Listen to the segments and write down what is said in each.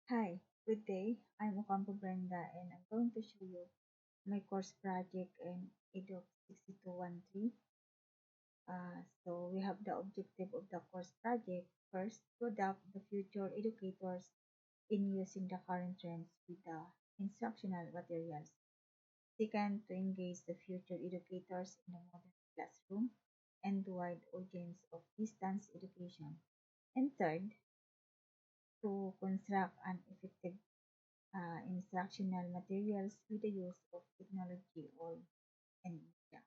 Hi, good day. I'm Ocampo Brenda and I'm going to show you my course project in EDOC 6213. So we have the objective of the course project. First, to adapt the future educators in using the current trends with the instructional materials. Second, to engage the future educators in the modern classroom and wide audience of distance education. And third, to construct an effective instructional materials with the use of technology or and media.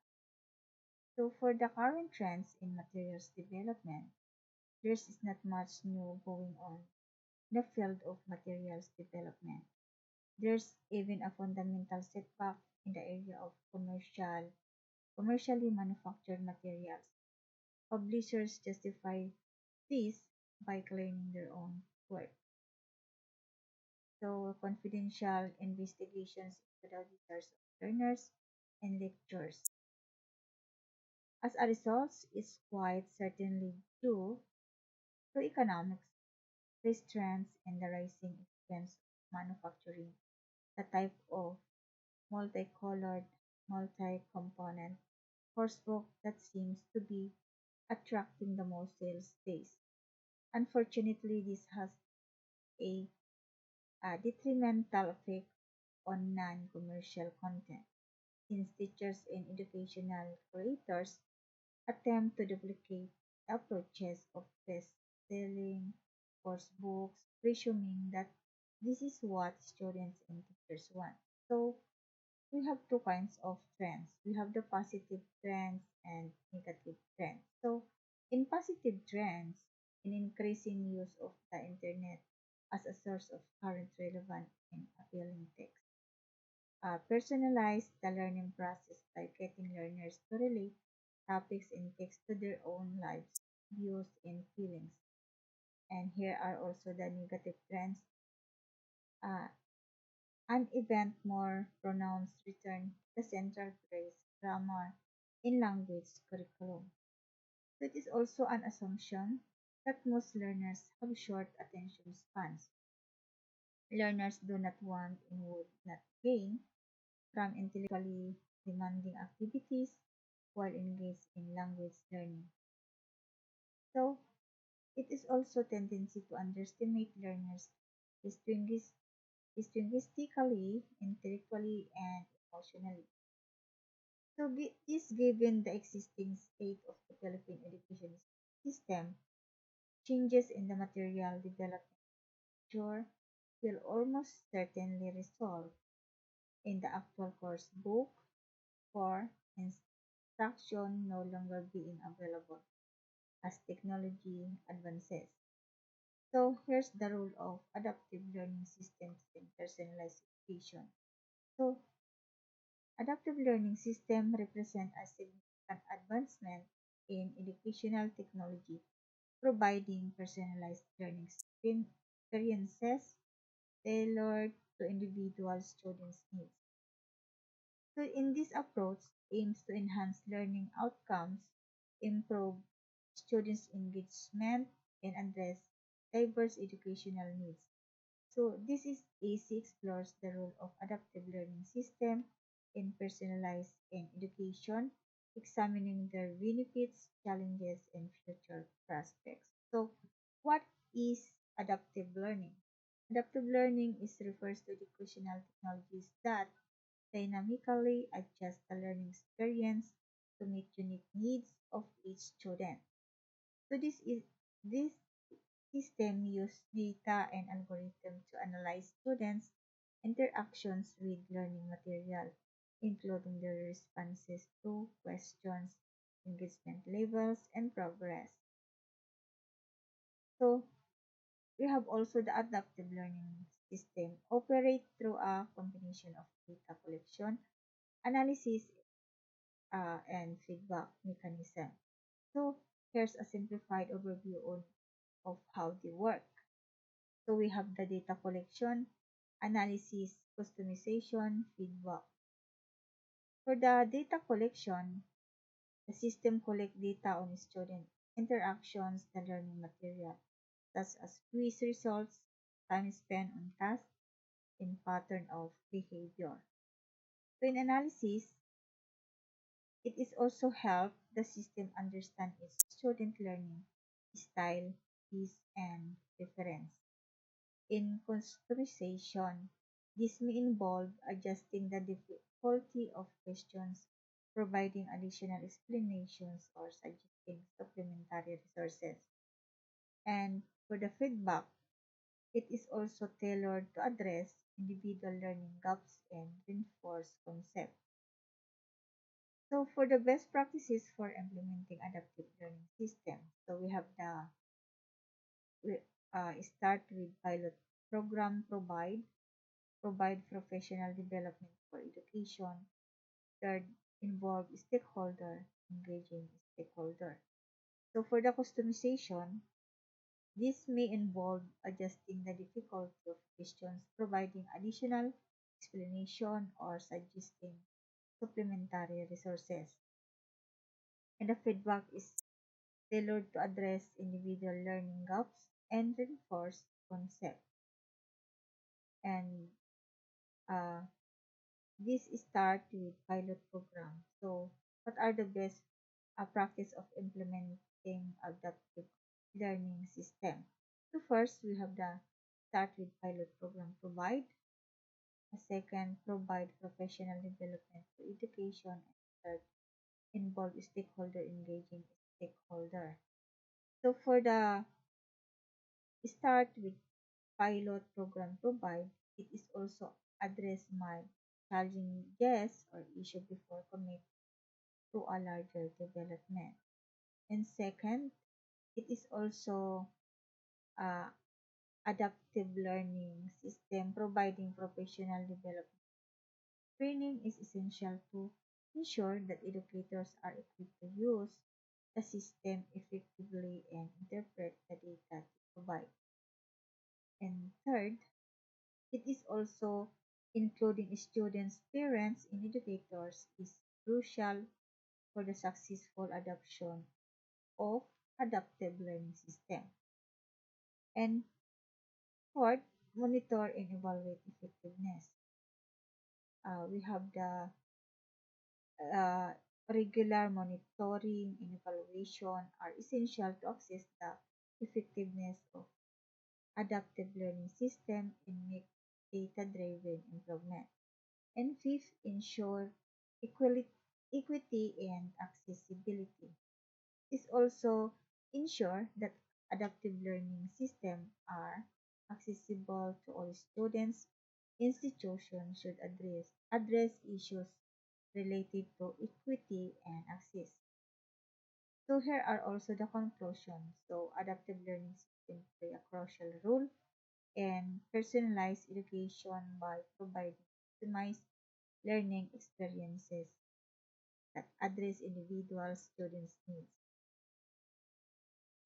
So for the current trends in materials development, there is not much new going on in the field of materials development. There's even a fundamental setback in the area of commercially manufactured materials. Publishers justify this by claiming their own work. So confidential investigations into the desires of learners and lecturers. As a result, is quite certainly due to economics, restraints, and the rising expense of manufacturing the type of multicolored, multi-component coursebook that seems to be attracting the most sales days. Unfortunately, this has a, a detrimental effect on non-commercial content, since teachers and educational creators attempt to duplicate the approaches of best-selling course books, presuming that this is what students and teachers want. So we have two kinds of trends. We have the positive trends and negative trends. So in positive trends, an increasing use of the internet as a source of current relevant and appealing text. Personalize the learning process by getting learners to relate topics and text to their own lives, views, and feelings. And here are also the negative trends. Uh, an event more pronounced return the central phrase, grammar, in language curriculum. So it is also an assumption that most learners have short attention spans. Learners do not want and would not gain from intellectually demanding activities while engaged in language learning. So it is also tendency to underestimate learners distinguish- distinguistically, intellectually, and emotionally. So this given the existing state of the Philippine education system, changes in the material development sure will almost certainly result in the actual course book for instruction no longer being available as technology advances. So here's the role of adaptive learning systems in personalized education. So adaptive learning system represent a significant advancement in educational technology, providing personalized learning experiences tailored to individual students' needs. So in this approach aims to enhance learning outcomes, improve students' engagement, and address diverse educational needs. So this is AC explores the role of adaptive learning system in personalized and education, examining their benefits, challenges, and future prospects. So what is adaptive learning? Adaptive learning is refers to educational technologies that dynamically adjust the learning experience to meet unique needs of each student. So this system use data and algorithms to analyze students' interactions with learning material, including their responses to questions, engagement levels, and progress. So we have also the adaptive learning system operate through a combination of data collection, analysis, and feedback mechanism. So here's a simplified overview of how they work. So we have the data collection, analysis, customization, feedback. For the data collection, the system collects data on student interactions, the learning material, such as quiz results, time spent on tasks and pattern of behavior. So in analysis, it is also help the system understand its student learning style, pace, and preference. In customization, this may involve adjusting the difficulty of questions, providing additional explanations, or suggesting supplementary resources. And for the feedback, it is also tailored to address individual learning gaps and reinforce concepts. So for the best practices for implementing adaptive learning system, so we have the we, start with pilot program provide professional development for education. Third, involve stakeholder, engaging stakeholder. So for the customization, this may involve adjusting the difficulty of questions, providing additional explanation, or suggesting supplementary resources. And the feedback is tailored to address individual learning gaps and reinforce concepts. And uh, this start with pilot program. So, what are the best practice of implementing adaptive learning system? So first, we have the start with pilot program provide. A second, provide professional development for education. And third, involve stakeholder engaging stakeholder. So for the start with pilot program provide, it is also address my challenging yes or issue before commit to a larger development. And second, it is also uh, adaptive learning system providing professional development. Training is essential to ensure that educators are equipped to use the system effectively and interpret the data to provide. And third, it is also including students, parents, and educators is crucial for the successful adoption of adaptive learning system. And fourth, monitor and evaluate effectiveness. We have the uh, regular monitoring and evaluation are essential to assess the effectiveness of adaptive learning system and make data-driven improvement. And fifth, ensure equality, equity and accessibility. This also ensure that adaptive learning systems are accessible to all students. Institutions should address issues related to equity and access. So here are also the conclusions. So adaptive learning systems play a crucial role in personalized education by providing customized learning experiences that address individual students' needs.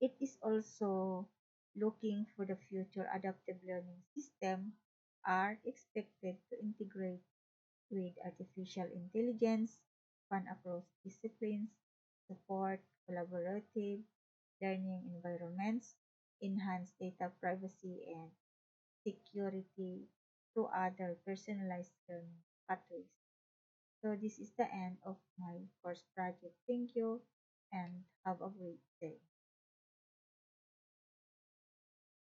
It is also looking for the future adaptive learning system are expected to integrate with artificial intelligence, span across disciplines, support collaborative learning environments, enhance data privacy and security to other personalized learning pathways. So this is the end of my course project. Thank you and have a great day.